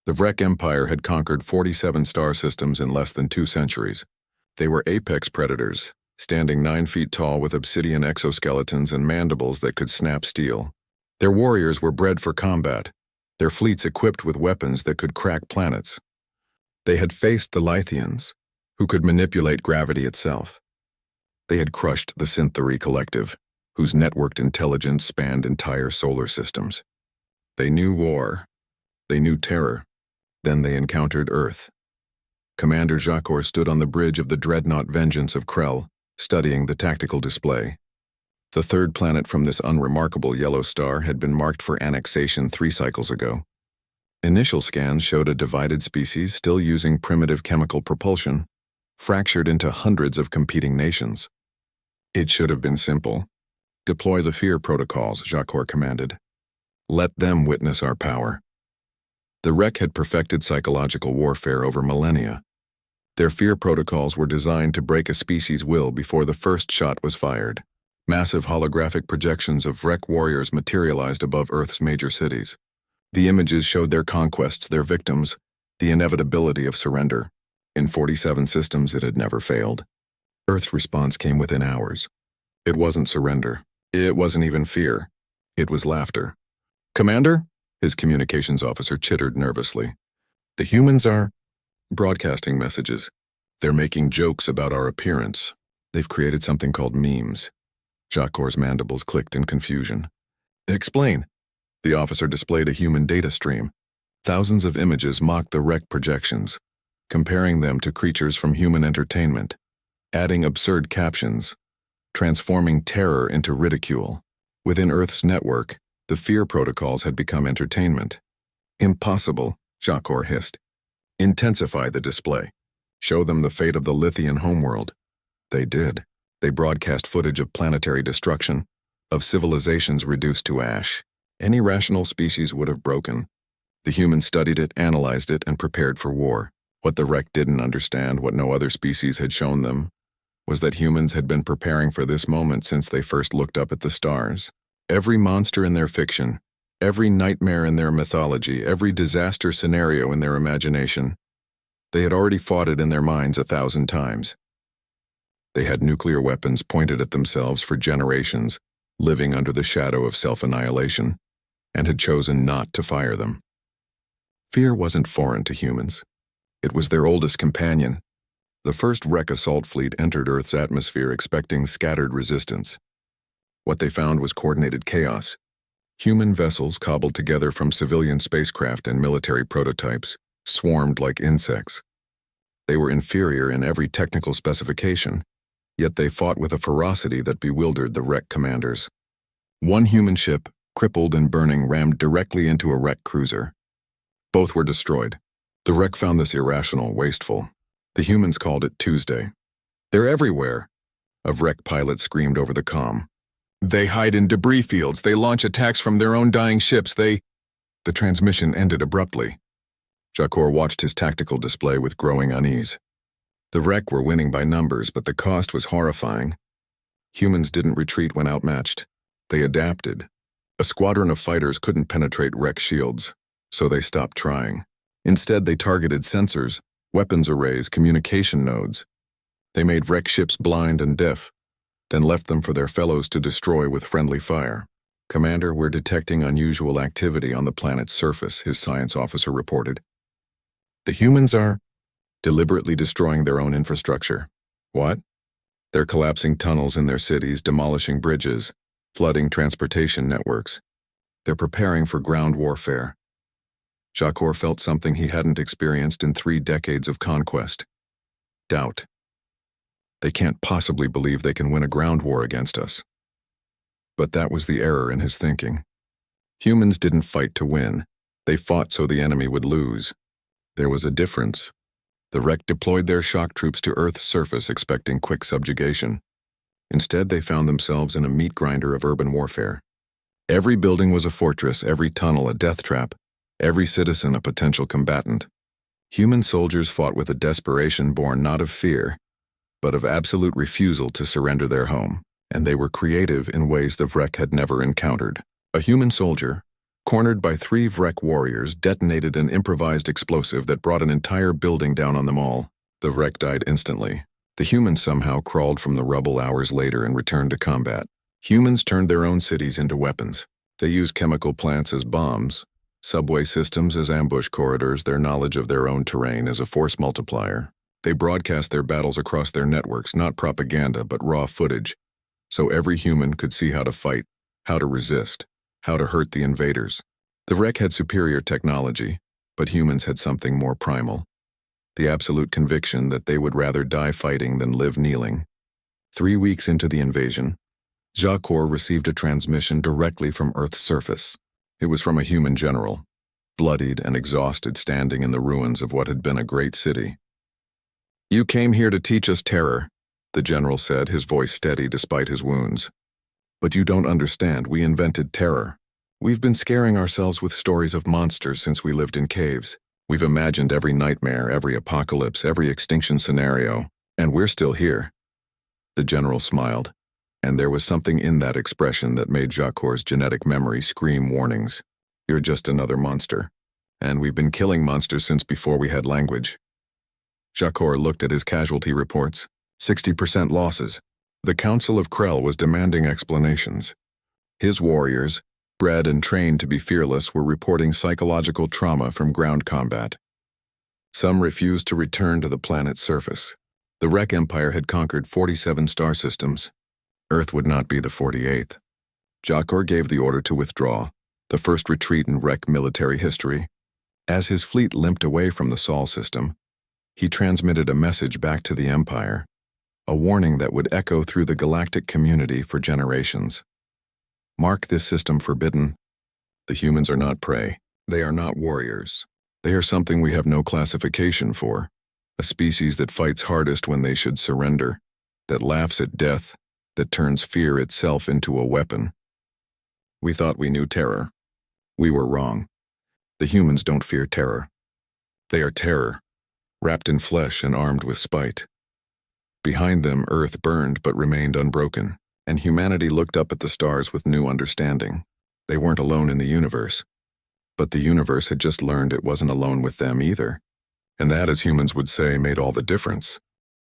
The Vrek Empire had conquered 47 star systems in less than 2 centuries. They were apex predators, standing 9 feet tall with obsidian exoskeletons and mandibles that could snap steel. Their warriors were bred for combat, their fleets equipped with weapons that could crack planets. They had faced the Lythians, who could manipulate gravity itself. They had crushed the Synthery Collective, whose networked intelligence spanned entire solar systems. They knew war. They knew terror. Then they encountered Earth. Commander Jacor stood on the bridge of the dreadnought Vengeance of Krell, studying the tactical display. The third planet from this unremarkable yellow star had been marked for annexation 3 cycles ago. Initial scans showed a divided species still using primitive chemical propulsion, fractured into hundreds of competing nations. It should have been simple. Deploy the fear protocols, Jacor commanded. Let them witness our power. The Vrek had perfected psychological warfare over millennia. Their fear protocols were designed to break a species' will before the first shot was fired. Massive holographic projections of Vrek warriors materialized above Earth's major cities. The images showed their conquests, their victims, the inevitability of surrender. In 47 systems, it had never failed. Earth's response came within hours. It wasn't surrender. It wasn't even fear. It was laughter. "Commander?" His communications officer chittered nervously. "The humans are broadcasting messages. They're making jokes about our appearance. They've created something called memes." Jacor's mandibles clicked in confusion. "Explain." The officer displayed a human data stream. Thousands of images mocked the Vrek projections, comparing them to creatures from human entertainment, adding absurd captions, transforming terror into ridicule. Within Earth's network, the fear protocols had become entertainment. "Impossible," Jacor hissed. "Intensify the display. Show them the fate of the Lithian homeworld." They did. They broadcast footage of planetary destruction, of civilizations reduced to ash. Any rational species would have broken. The humans studied it, analyzed it, and prepared for war. What the Vrek didn't understand, what no other species had shown them, was that humans had been preparing for this moment since they first looked up at the stars. Every monster in their fiction, every nightmare in their mythology, every disaster scenario in their imagination, they had already fought it in their minds 1,000 times. They had nuclear weapons pointed at themselves for generations, living under the shadow of self-annihilation, and had chosen not to fire them. Fear wasn't foreign to humans. It was their oldest companion. The first Vrek assault fleet entered Earth's atmosphere expecting scattered resistance. What they found was coordinated chaos. Human vessels cobbled together from civilian spacecraft and military prototypes swarmed like insects. They were inferior in every technical specification, yet they fought with a ferocity that bewildered the Vrek commanders. One human ship, crippled and burning, rammed directly into a Vrek cruiser. Both were destroyed. The Vrek found this irrational, wasteful. The humans called it Tuesday. "They're everywhere," a Vrek pilot screamed over the comm. "They hide in debris fields. They launch attacks from their own dying ships. The transmission ended abruptly. Jacor watched his tactical display with growing unease. The Vrek were winning by numbers, but the cost was horrifying. Humans didn't retreat when outmatched. They adapted. A squadron of fighters couldn't penetrate Vrek shields, so they stopped trying. Instead, they targeted sensors, weapons arrays, communication nodes. They made Vrek ships blind and deaf, then left them for their fellows to destroy with friendly fire. "Commander, we're detecting unusual activity on the planet's surface," his science officer reported. "The humans are deliberately destroying their own infrastructure." "What?" "They're collapsing tunnels in their cities, demolishing bridges, flooding transportation networks. They're preparing for ground warfare." Jacor felt something he hadn't experienced in 3 decades of conquest. Doubt. They can't possibly believe they can win a ground war against us. But that was the error in his thinking. Humans didn't fight to win. They fought so the enemy would lose. There was a difference. The Vrek deployed their shock troops to Earth's surface expecting quick subjugation. Instead, they found themselves in a meat grinder of urban warfare. Every building was a fortress, every tunnel a death trap, every citizen a potential combatant. Human soldiers fought with a desperation born not of fear, but of absolute refusal to surrender their home, and they were creative in ways the Vrek had never encountered. A human soldier, cornered by three Vrek warriors, detonated an improvised explosive that brought an entire building down on them all. The Vrek died instantly. The humans somehow crawled from the rubble hours later and returned to combat. Humans turned their own cities into weapons. They used chemical plants as bombs, subway systems as ambush corridors, their knowledge of their own terrain as a force multiplier. They broadcast their battles across their networks, not propaganda, but raw footage, so every human could see how to fight, how to resist, how to hurt the invaders. The Vrek had superior technology, but humans had something more primal. The absolute conviction that they would rather die fighting than live kneeling. 3 weeks into the invasion, Jakor received a transmission directly from Earth's surface. It was from a human general, bloodied and exhausted, standing in the ruins of what had been a great city. "You came here to teach us terror," the general said, his voice steady despite his wounds. "But you don't understand, we invented terror. We've been scaring ourselves with stories of monsters since we lived in caves. We've imagined every nightmare, every apocalypse, every extinction scenario, and we're still here." The general smiled, and there was something in that expression that made Jakor's genetic memory scream warnings. "You're just another monster, and we've been killing monsters since before we had language." Jakor looked at his casualty reports. 60% losses. The Council of Krell was demanding explanations. His warriors, bred and trained to be fearless, were reporting psychological trauma from ground combat. Some refused to return to the planet's surface. The Vrek Empire had conquered 47 star systems. Earth would not be the 48th. Jakor gave the order to withdraw, the first retreat in Vrek military history. As his fleet limped away from the Sol system, he transmitted a message back to the Empire, a warning that would echo through the galactic community for generations. "Mark this system forbidden. The humans are not prey. They are not warriors. They are something we have no classification for, a species that fights hardest when they should surrender, that laughs at death, that turns fear itself into a weapon." We thought we knew terror. We were wrong. The humans don't fear terror. They are terror, wrapped in flesh and armed with spite. Behind them, Earth burned but remained unbroken, and humanity looked up at the stars with new understanding. They weren't alone in the universe, but the universe had just learned it wasn't alone with them either. And that, as humans would say, made all the difference.